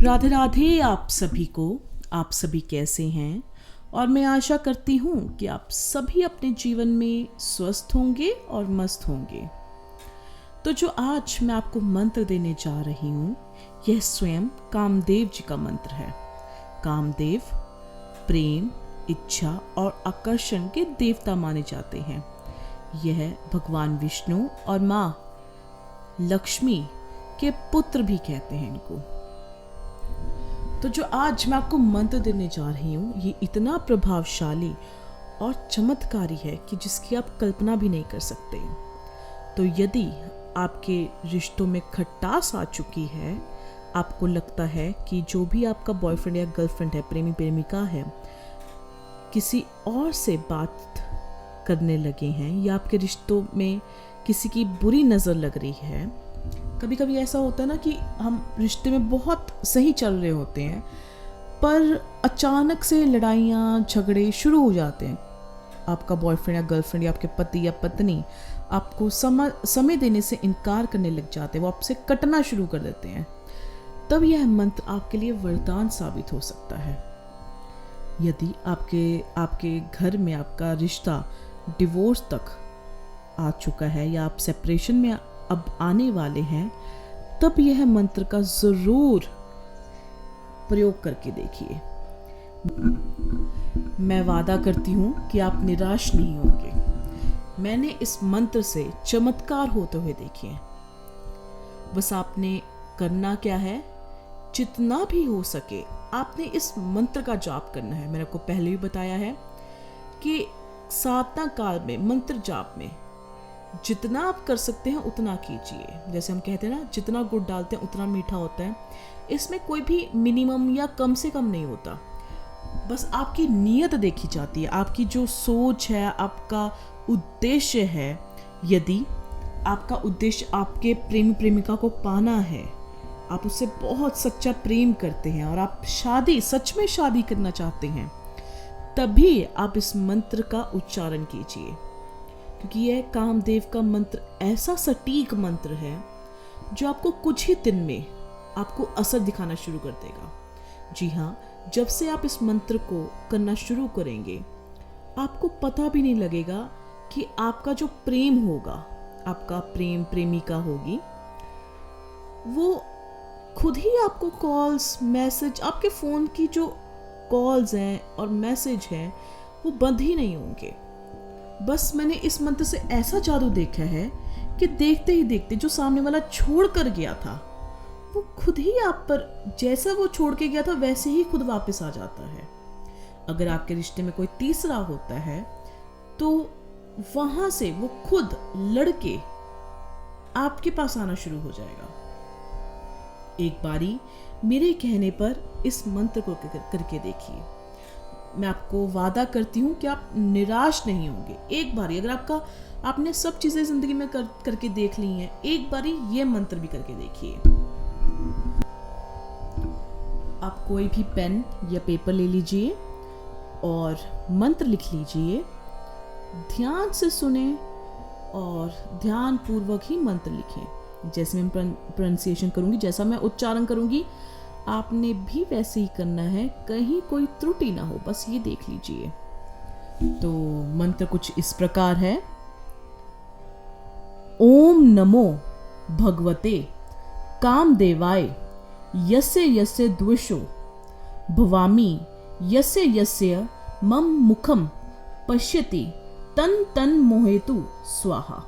राधे राधे आप सभी को। आप सभी कैसे हैं? और मैं आशा करती हूँ कि आप सभी अपने जीवन में स्वस्थ होंगे और मस्त होंगे। तो जो आज मैं आपको मंत्र देने जा रही हूँ, यह स्वयं कामदेव जी का मंत्र है। कामदेव प्रेम, इच्छा और आकर्षण के देवता माने जाते हैं। यह भगवान विष्णु और माँ लक्ष्मी के पुत्र भी कहते हैं इनको। तो जो आज मैं आपको मंत्र देने जा रही हूँ, ये इतना प्रभावशाली और चमत्कारी है कि जिसकी आप कल्पना भी नहीं कर सकते। तो यदि आपके रिश्तों में खटास आ चुकी है, आपको लगता है कि जो भी आपका बॉयफ्रेंड या गर्लफ्रेंड है, प्रेमी प्रेमिका है, किसी और से बात करने लगे हैं या आपके रिश्तों में किसी की बुरी नज़र लग रही है। कभी कभी ऐसा होता है ना कि हम रिश्ते में बहुत सही चल रहे होते हैं, पर अचानक से लड़ाइयाँ झगड़े शुरू हो जाते हैं। आपका बॉयफ्रेंड या गर्लफ्रेंड या आपके पति या पत्नी आपको समय देने से इनकार करने लग जाते हैं, वो आपसे कटना शुरू कर देते हैं। तब यह मंत्र आपके लिए वरदान साबित हो सकता है। यदि आपके घर में आपका रिश्ता डिवोर्स तक आ चुका है या आप सेपरेशन में अब आने वाले हैं, तब यह मंत्र का जरूर प्रयोग करके देखिए। मैं वादा करती हूँ कि आप निराश नहीं होंगे। मैंने इस मंत्र से चमत्कार होते हुए देखे हैं। बस आपने करना क्या है, जितना भी हो सके आपने इस मंत्र का जाप करना है। मैंने आपको पहले भी बताया है कि साधना काल में मंत्र जाप में जितना आप कर सकते हैं उतना कीजिए। जैसे हम कहते हैं ना, जितना गुड़ डालते हैं उतना मीठा होता है। इसमें कोई भी मिनिमम या कम से कम नहीं होता। बस आपकी नीयत देखी जाती है, आपकी जो सोच है, आपका उद्देश्य है। यदि आपका उद्देश्य आपके प्रेमी प्रेमिका को पाना है, आप उससे बहुत सच्चा प्रेम करते हैं और आप सच में शादी करना चाहते हैं, तभी आप इस मंत्र का उच्चारण कीजिए। क्योंकि यह कामदेव का मंत्र ऐसा सटीक मंत्र है जो आपको कुछ ही दिन में आपको असर दिखाना शुरू कर देगा। जी हाँ, जब से आप इस मंत्र को करना शुरू करेंगे, आपको पता भी नहीं लगेगा कि आपका जो प्रेम होगा, आपका प्रेमिका होगी, वो खुद ही आपको कॉल्स, मैसेज, आपके फ़ोन की जो कॉल्स हैं और मैसेज हैं वो बंद ही नहीं होंगे। बस मैंने इस मंत्र से ऐसा जादू देखा है कि देखते ही देखते जो सामने वाला छोड़ कर गया था, वो खुद ही आप पर, जैसा वो छोड़ के गया था वैसे ही खुद वापस आ जाता है। अगर आपके रिश्ते में कोई तीसरा होता है तो वहां से वो खुद लड़के आपके पास आना शुरू हो जाएगा। एक बारी मेरे कहने पर इस मंत्र को करके देखिए। मैं आपको वादा करती हूँ कि आप निराश नहीं होंगे। एक बारी अगर आपने सब चीजें जिंदगी में करके देख ली हैं, एक बारी ये मंत्र भी करके देखिए। आप कोई भी पेन या पेपर ले लीजिए और मंत्र लिख लीजिए। ध्यान से सुने और ध्यान पूर्वक ही मंत्र लिखें। जैसे मैं प्रोनाउंसिएशन करूंगी, जैसा मैं उच्चारण करूंगी, आपने भी वैसे ही करना है, कहीं कोई त्रुटि ना हो, बस ये देख लीजिए। तो मंत्र कुछ इस प्रकार है। ओम नमो भगवते कामदेवाय यस्य यस्य द्वेषो भवामि यस्य यस्य मम मुखम पश्यति तन तन मोहेतु स्वाहा।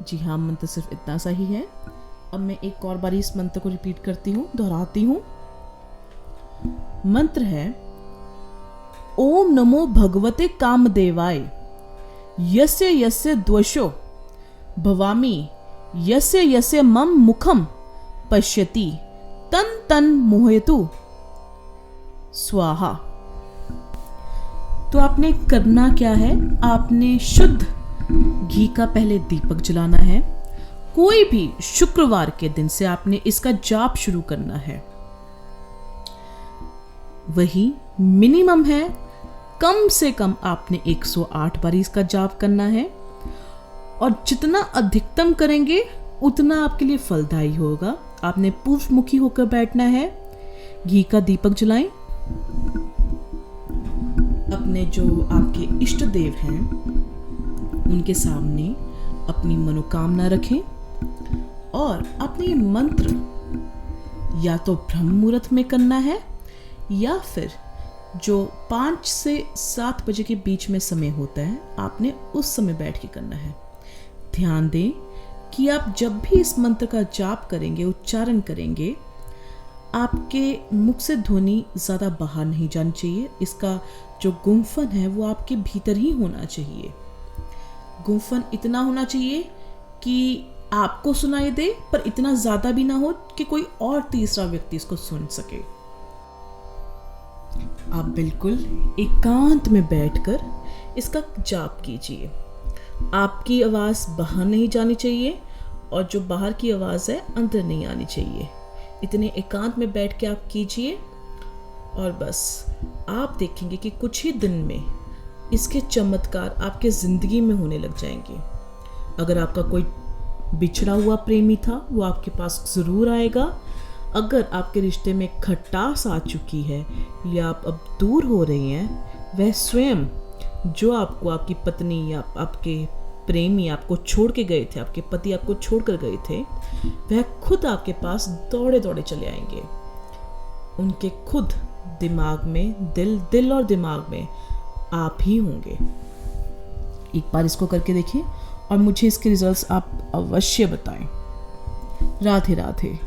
जी हाँ, मंत्र सिर्फ इतना सा ही है। अब मैं एक और बारी इस मंत्र को रिपीट करती हूँ, दोहराती हूँ। मंत्र है ओम नमो भगवते कामदेवाय यस्य यस्य द्वेषो भवामि यस्य यस्य मम मुखम पश्यति तन तन मोहेतु स्वाहा। तो आपने करना क्या है, आपने शुद्ध घी का पहले दीपक जलाना है। कोई भी शुक्रवार के दिन से आपने इसका जाप शुरू करना है। वही मिनिमम है, कम से कम आपने 108 बार इसका जाप करना है। और जितना अधिकतम करेंगे उतना आपके लिए फलदायी होगा। आपने पूर्व मुखी होकर बैठना है। घी का दीपक जलाएं। अपने जो आपके इष्ट देव हैं उनके सामने अपनी मनोकामना रखें और अपने ये मंत्र या तो ब्रह्म मुहूर्त में करना है या फिर जो 5 से 7 बजे के बीच में समय होता है आपने उस समय बैठ के करना है। ध्यान दें कि आप जब भी इस मंत्र का जाप करेंगे, उच्चारण करेंगे, आपके मुख से ध्वनि ज़्यादा बाहर नहीं जानी चाहिए। इसका जो गुंफन है वो आपके भीतर ही होना चाहिए। गुंफन इतना होना चाहिए कि आपको सुनाई दे, पर इतना ज़्यादा भी ना हो कि कोई और तीसरा व्यक्ति इसको सुन सके। आप बिल्कुल एकांत में बैठकर इसका जाप कीजिए। आपकी आवाज़ बाहर नहीं जानी चाहिए और जो बाहर की आवाज़ है अंदर नहीं आनी चाहिए। इतने एकांत में बैठ के आप कीजिए और बस आप देखेंगे कि कुछ ही दिन में इसके चमत्कार आपके ज़िंदगी में होने लग जाएंगे। अगर आपका कोई बिछड़ा हुआ प्रेमी था वो आपके पास ज़रूर आएगा। अगर आपके रिश्ते में खटास आ चुकी है या आप अब दूर हो रही हैं, वह स्वयं जो आपको आपकी पत्नी या आपके प्रेमी आपको छोड़ के गए थे, आपके पति आपको छोड़ कर गए थे, वह खुद आपके पास दौड़े दौड़े चले आएंगे। उनके खुद दिमाग में दिल और दिमाग में आप ही होंगे। एक बार इसको करके देखिए और मुझे इसके रिजल्ट्स आप अवश्य बताएं। राधे राधे।